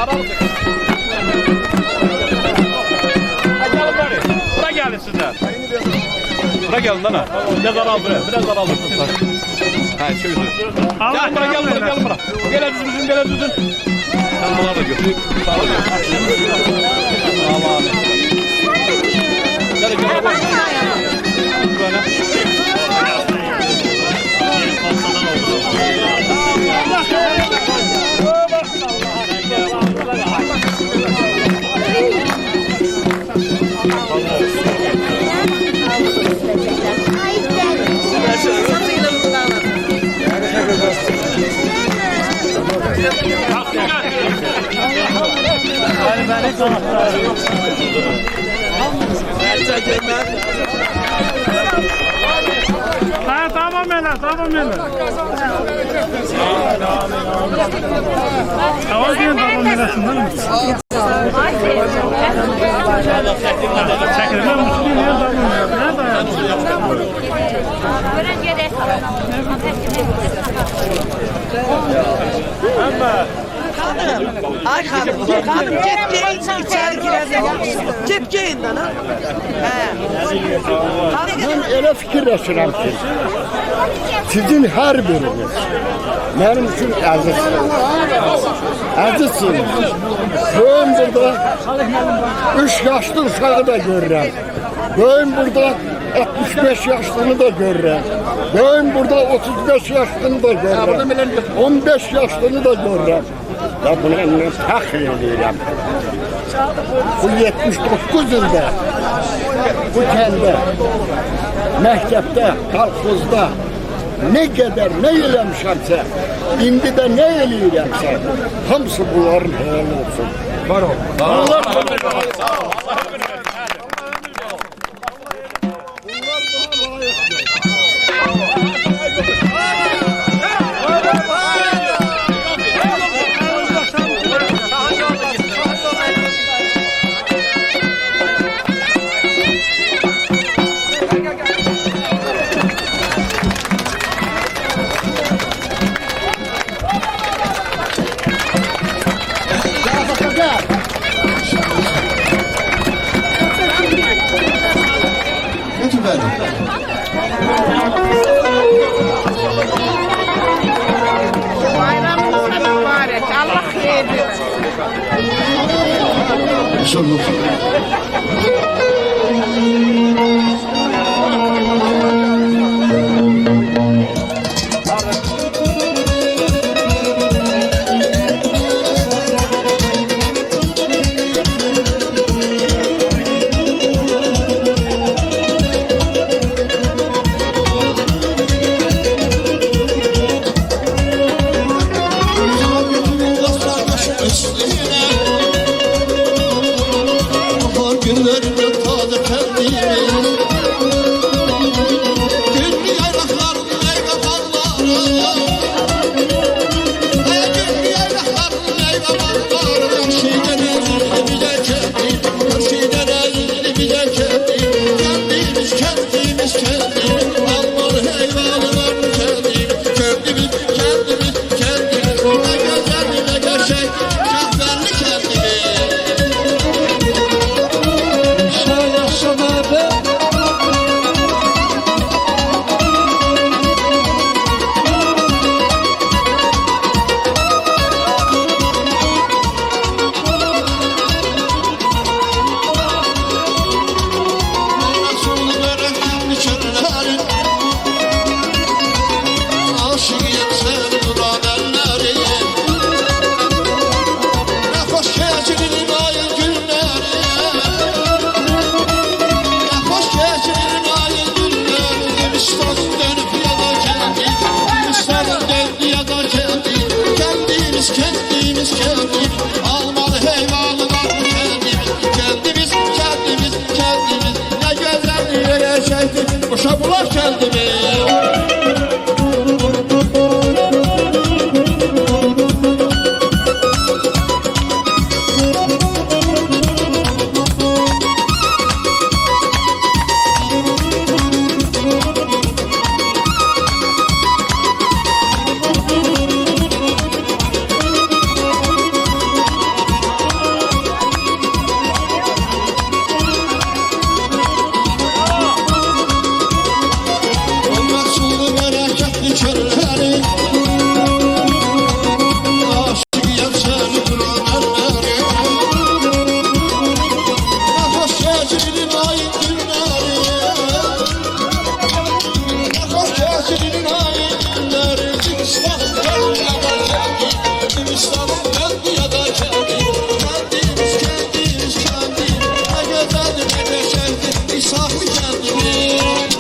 aralık. Gelin bari. Bura gelin sizler. Bura gelin lan ha. Biraz aralık buraya. Biraz aralık. Ha çözdü. Gelin bura gelin bura gelin bura. Gele düzün gele düzün. Sen bunları da götür. Sağ ol. Aman. Gel gel. Böyle. Tamam hele, tamam hele. Tamam diyen tamam helesin değil mi? Çekilmem mutluyum ya tamam ya. Nerede ya? Ay hanım, get giyin, içeri girelim. Get giyin lan ha. Ben öyle fikirleşirəm ki, sizin her biriniz benim için əzizsiniz. Əzizsiniz. Bugün burada 3 yaşlı uşağı da görürəm. Bugün burada 65 yaşlını da görürəm. Bugün burada 35 yaşlını da görürəm. 15 yaşlını da görürəm. Ya buna mən fəxr edirəm. Bu 79 ildə bu kəndə, məktəbdə, kolxozda ne qədər nə eləmişəmsə, indi də nə eləyirəmsə, hamısı bunların hayal olsun. Var ol. Allah Bayramınız mübarek. Allah hayır versin. Günlerimde taze kendimi Günlü yaylakların meyve balları Günlü yaylakların meyve balları Her şeyden ezildi bize kendi Her şeyden ezildi bize kendi Kendimiz kendimiz kendimiz Almalı heyvanlar kendimiz Kendimiz kendimiz kendimiz Ne güzel ne gerçek Kahvenli kendimiz təcilin ayın günləri Xoş təcilin ayın günləri Zimistan gəldi yada gəldi Zimistanın gəldi yada gəldi Kəndimiz, kəndimiz, kəndimiz Nə gözəldir, nə qəşəngdir İsahlı kəndimiz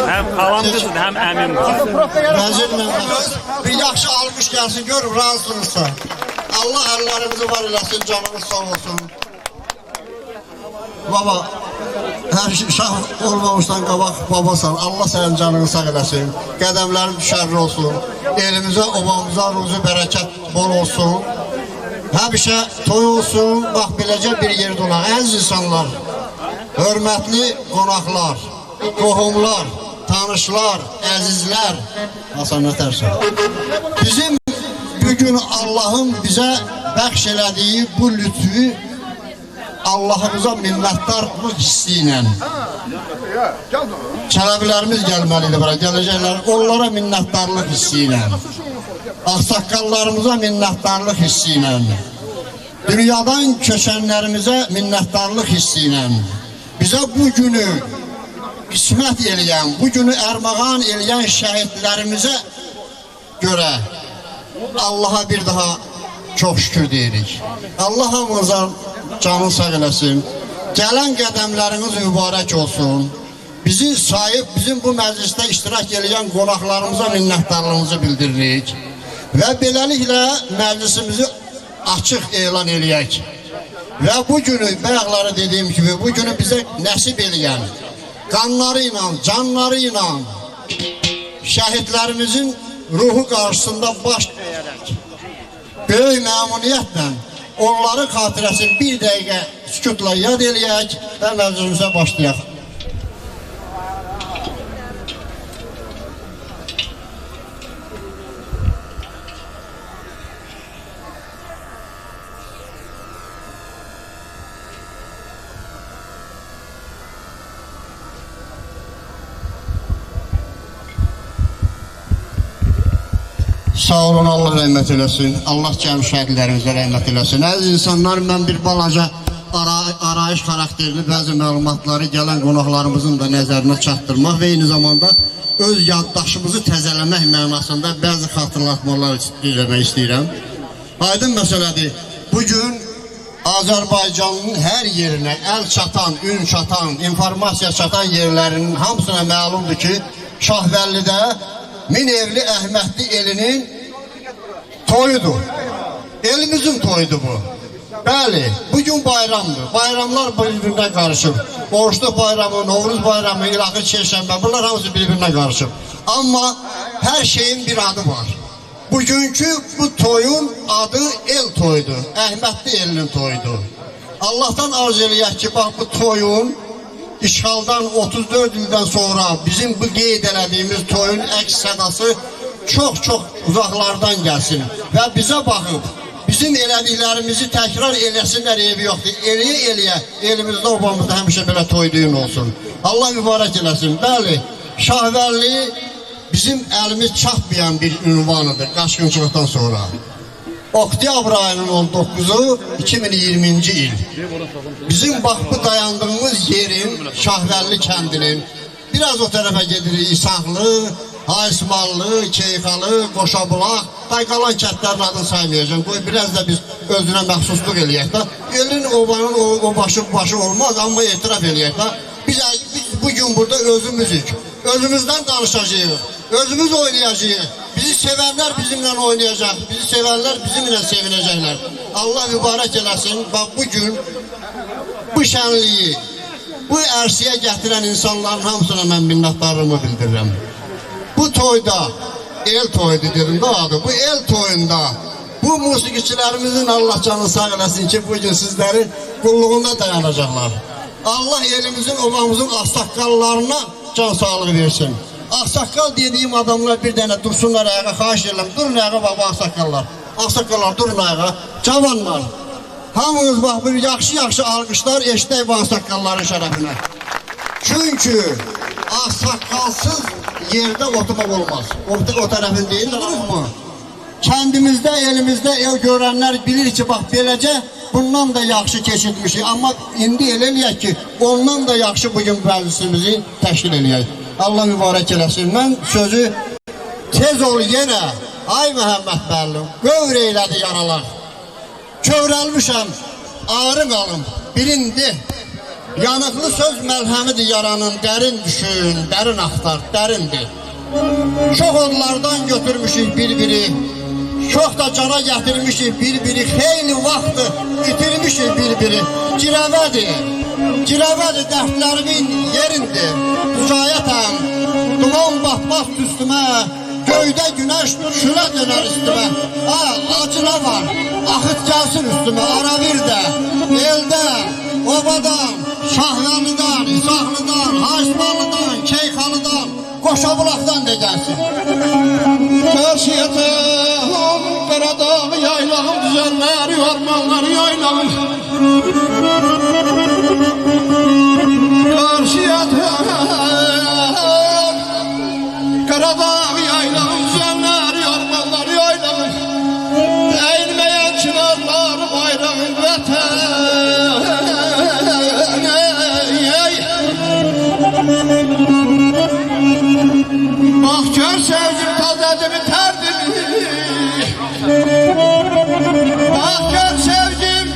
Hem kalamcısın hem emin. Vəzir məmnunuz. Bir yaxşı almış gəlsin, görüm razısınızsa. Allah əllərinizi var eləsin, canınız sağ olsun. Baba, her şey şah olmamışdan qabaq babasan. Allah sənin canını sağ eləsin. Qədəmlərin düşərli olsun. Elimizə, obamıza ruzu bərəkət bol olsun. Həmişə toy olsun, bax beləcə bir yerdə olan əziz insanlar, hörmətli qonaqlar, qohumlar, tanışlar, əzizlər, Hasan Nətərsən. Bizim bugün Allah'ın bizə bəxş elədiyi bu lütfü Allah'ımıza minnətdarlıq hissi ilə çələbilərimiz gəlməlidir bura, gələcəklər, onlara minnətdarlıq hissi ilə, ağsaqqallarımıza minnətdarlıq hissi ilə, dünyadan köçənlərimizə minnətdarlıq hissi ilə, bizə bu günü qismət eləyən, bu günü ərmağan eləyən şəhidlərimizə görə Allah'a bir daha çok şükür deyirik. Allah hamınıza canı sağ eləsin. Gələn qədəmləriniz mübarək olsun. Bizi sahip, bizim bu məclisdə iştirak eləyən qonaqlarımıza minnətdarlığımızı bildiririk. Və beləliklə məclisimizi açıq elan eləyək. Və bu günü, bayaqları dediyim gibi, bu günü bizə nəsib eləyən, qanları ilə, canları ilə şəhidlərimizin ruhu qarşısında baş əyərək, böyük məmnuniyyətlə onların xatirəsini bir dəqiqə sükutla yad eləyək və məclisimizə başlayaq. Sağ olun, Allah rəhmət eləsin. Allah cəmi şəhidlərimizə rəhmət eləsin. Əziz insanlar, mən bir balaca arayış xarakterli bəzi məlumatları gələn qonaqlarımızın da nəzərinə çatdırmaq və eyni zamanda öz yaddaşımızı təzələmək mənasında bəzi xatırlatmalar eləmək istəyirəm. Aydın məsələdir, bugün Azərbaycanın hər yerinə əl çatan, ün çatan, informasiya çatan yerlərinin hamısına məlumdur ki, Şahbəllidə Minevli Əhmədli elinin toyudur. Elimizin toyudur bu. Bəli, bugün bayramdır. Bayramlar birbirine karışıb. Oruçluq bayramı, Novruz bayramı, İlahı Çeşənbə, bunlar hamısı birbirine karışıb. Amma her şeyin bir adı var. Bugünkü bu toyun adı el toyudur. Əhmədli elinin toyudur. Allah'tan arz eləyək ki, bax bu toyun İşğaldan 34 ildən sonra bizim bu qeyd elədiyimiz toyun əks sədası çox uzaqlardan gəlsin və bizə baxıb bizim elədiklərimizi təkrar eləsinlər, evi yoxdur. Eləyə elimizdə obamızda həmişə belə toy düyün olsun. Allah mübarək eləsin. Bəli, Şahvərli bizim elimiz çatmayan bir ünvanıdır qaçqınçılıqdan sonra. Oktyabr ayının 19'u 2020-ci il. Bizim bax bu dayandığımız yerin, Şahvərli kəndinin, biraz o tərəfə gedirik, İsaqlı, Haysmallı, Keyxalı, Qoşabulaq, qalan kətlərin adını saymayacağım. Qoy biraz da biz özünə məxsusluq eləyək də. Elin obanın o başı olmaz, amma etiraf eləyək də. Biz bugün burada özümüzük. Özümüzdən danışacağıq, özümüz oynayacağıq. Bizi sevənlər bizimlə oynayacaq, bizi sevənlər bizimlə sevinəcəklər. Allah mübarək eləsin. Bax bugün bu şənliyi, bu ərsiyə gətirən insanların hamısına mən minnətdarlığımı bildirirəm. Bu toyda, el toydu dedim də adı, bu el toyunda bu musiqiçilərimizin Allah canını sağ eləsin ki bugün sizlərin qulluğunda dayanacaqlar. Allah elimizin, obamızın ağsaqqallarına can sağlığı versin. Ağsaqqal dediyim adamlar bir dənə dursunlar ayağa, xahiş edirəm. Durun ayağa baba ağsaqqallar. Ağsaqqallar durun ayağa. Cavanlar. Hamınız bax bir yaxşı alqışlar eşitək bu ağsaqqalların şərəfinə. Çünki ağsaqqalsız yerdə oturmaq olmaz. O tərəfin deyirlər mı? Kəndimizdə, elimizdə ev görənlər bilir ki, bax beləcə bundan da yaxşı keçirmişik. Amma indi elə eləyək ki, ondan da yaxşı bugün məclisimizi təşkil eləyək. Allah mübarək eləsin. Mən sözü tez ol yenə, ay Məhəmməd Bəllim, qövr eylədi yaralar. Kövrəlmişəm, ağrı qalım, birindi. Yanıqlı söz məlhəmidir yaranın, dərin düşün, dərin axtar, dərindir. Çox onlardan götürmüşük bir-biri, çox da cana gətirmişik bir-biri, xeyli vaxtı itirmişik bir-biri. Girəvədir dərdlərimin yerindir, mücayətəm, duman batmaz üstümə, göydə günəş şülə dönər üstümə. Acıla var, axıt gəlsin üstümə, ara bir də, eldən, obadan, Şahvərlidən, İsaqlıdan, Haysmallıdan, Keyxalıdan, Qoşabulaqdan da gəlsin. Qarşıyata, Qaradağ yaylağım, düzənlər, yormanlar yaylağım. Qarşıyata, Qaradağ yaylağım, düzənlər, yormanlar yaylağım. Eğilməyən çınarlar, bayrağın vətən. Bax gör sevgim tazədir tərdimi. Bax gör sevgim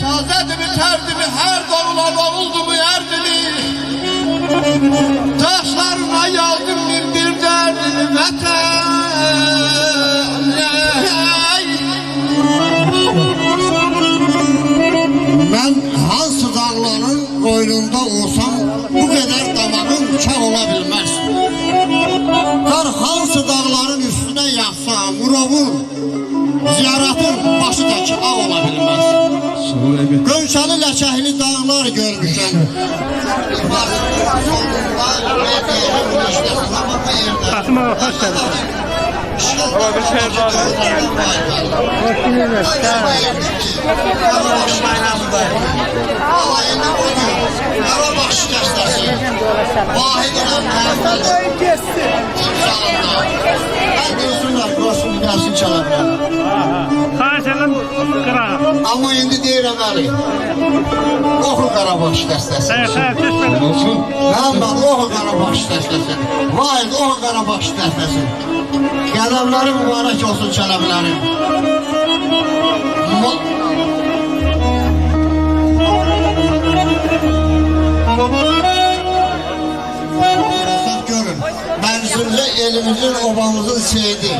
tazədir tərdimi. Hər doğulan oldu mu ərdimi. Taşlarına yazdım bir dərdimi vətən. Mən hansı dağların qoynunda olsam bu qədər damağım uçaq ola bilməz. Qar hansı dağların üstünə yaxsa Murovun, ziyaratın başı tək ağ ola bilməz. Gönçəli ləkəhli dağlar görmüşəm. Qasım ağa, hoş geldin. Ama bir şey var. Ama indi deyirəm əli, oxu Qarabaş dəstəsi. Məmməd, oxu Qarabaş dəstəsi. Vahid, oxu Qarabaş dəstəsi. Qələmləri mübarək olsun kələmləri. Görün, məclisimizə elimizin, obamızın seyidi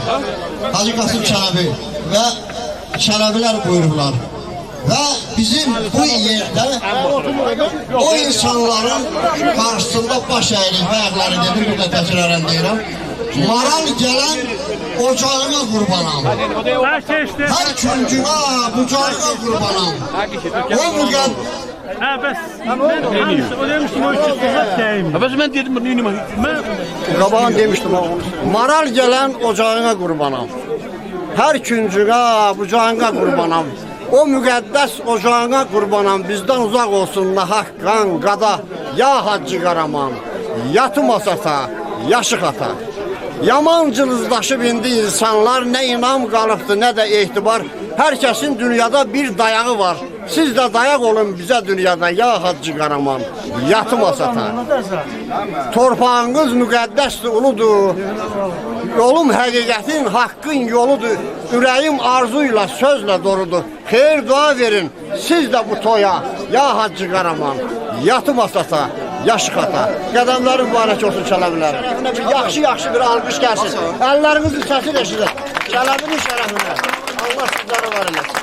Hacı Qasım Çələbi və Çələbilər buyurublar. Və bizim bu yerdə o insanların qarşısında baş əyilib, ayaqları dedim, bir də təkrar deyirəm. Maral gələn ocağına qurbanam. Hər küncünə, bucağına qurbanam. O müqədd... bəs, o demiştim, o 300 deyim. Bəs mən dedim, neyim? Qabağın demişdim. Maral gələn ocağına qurbanam. Hər küncünə, bucağına qurbanam. O müqəddəs ocağına qurbanam. Bizdən uzaq olsun nahaq qan, qada, ya Hacı Qaraman. Yatım asata, yaşıq ata. Yaman cılızlaşıb indi insanlar, nə inam qalıbdı, nə də etibar. Hər kəsin dünyada bir dayağı var. Siz də dayaq olun bizə dünyada, ya Hacı Qaraman, yatmaz ata. Torpağınız müqəddəsdir, uludur. Yolum həqiqətin, haqqın yoludur. Ürəyim arzuyla, sözlə doludur. Xeyir dua verin, siz də bu toya, ya Hacı Qaraman, yatmaz ata, yaşıq ata. Qədəmləri mübarək olsun Çələbilər. Şərəfinə bir yaxşı bir alqış gəlsin. Əllərinizin səsi eşidir. Çələbinin şərəfinə. Allah sizləri var eləsin.